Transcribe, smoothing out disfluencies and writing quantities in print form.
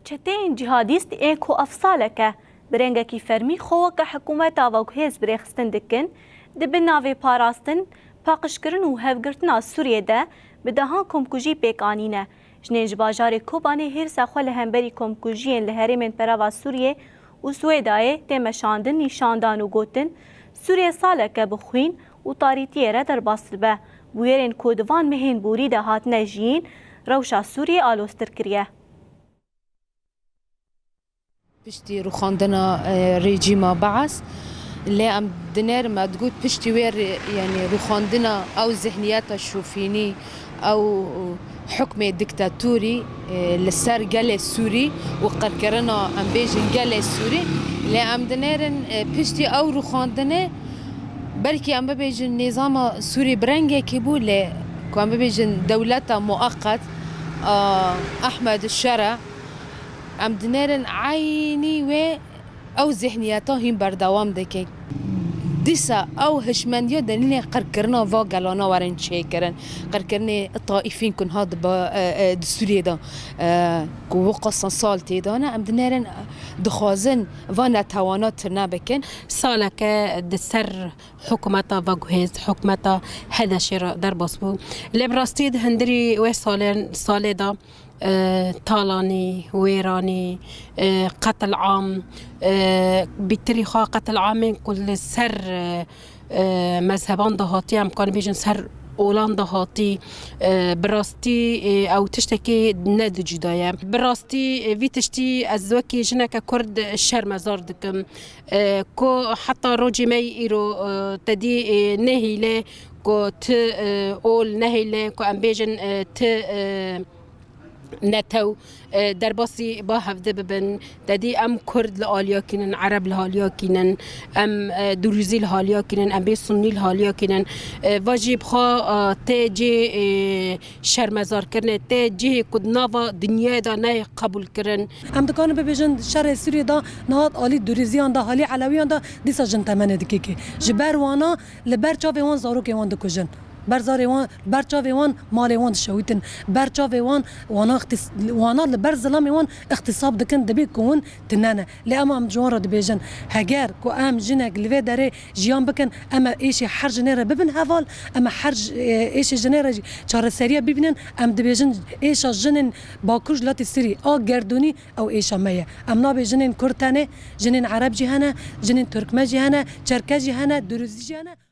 چتین جهادیست ایکو افسالکه برنگکی فرمی خواه که حکومت آواگهز برخستن دکن دبن ناوی پاراستن پاقشکرن و هفگرتنا سوریه ده بدهان کمکوژی پیکانینه جنیج باجار کوبانه هر سخوال همبری کمکوژین لهری من پراوا سوریه و سویدای تمشاندن نیشاندان و گوتن سوریه سالکه بخوین و تاریتیه را در باصل به بویرین کودوان مهین بوری ده هات نجین روشا سوریه آلوستر کریه. پشتی رو خواندنا رژیم بعث اللي ام دنير ما تقول بشتي وير يعني رو خواندنا او ذهنيات الشوفيني او حكم ديكتاتوري للسر قال السوري وقركرنا ام بيجن قال السوري اللي ام دنير بشتي او رو خواندنا بركي ام بيجن نظام سوري برنجه كيبول كان بيجن دولته مؤقت احمد الشرع ام دنيرن عيني و او ذهنياتهم بردوام دكي ديسا او هشمنديا دنيا قركرنا فاغلانا ورن تشيكرن قركرني الطائفين كن هاد دستوري دا وقصا سالتي دانا ام دنيرن دخازن وانا توانات ترنابكن سالك دسر حكومتا فاغهز حكومتا هذا شيء درباسبو لبراستيد هندري و سالين دا طالاني ويراني قتل عام بالتاريخ قتل عام كل سر مذهبان دهاتي هم كان بيجن سر اولان دهاتي براستي او تشتكي ند جدايه براستي في تشتي ازوكي جنك كرد الشر مزار دكم كو حتى روجي مي ايرو تدي نهيله كو ت اول نهيله كو ام بيجن ت نتو درباسي باهفده ببن دادي ام كرد لاليا كينن عرب لاليا كينن ام دروزي لاليا كينن ام بي سني لاليا كينن واجب خا تجي شرمزار كرن تجي كد نوا دنيا دا نه قبول كرن ام دكان ببيجن شر سوريا دا نهات علي دروزيان دا حالي علويان دا ديسا جنتمن دكيكي جبر وانا لبر چاوي وان زارو كي وان دكوجن برزاروان برچاوان مالوان شویتن برچاوان وانا لبرزلاموان اختصاب دکن دبی کون تنانه لامام جوار دبیجن هجر کو ام جنگ لوی داره جیان بکن اما ایش هر جنره ببن حوال اما هر ایش جنره چهار سریه ببینن ام دبیجن ایش جنن باکوج لات سری آ گردونی او ایش مایه ام نابی جنن کردانه جنن عرب جهانه جنن ترکمه جهانه چرکه جهانه دروزی جهانه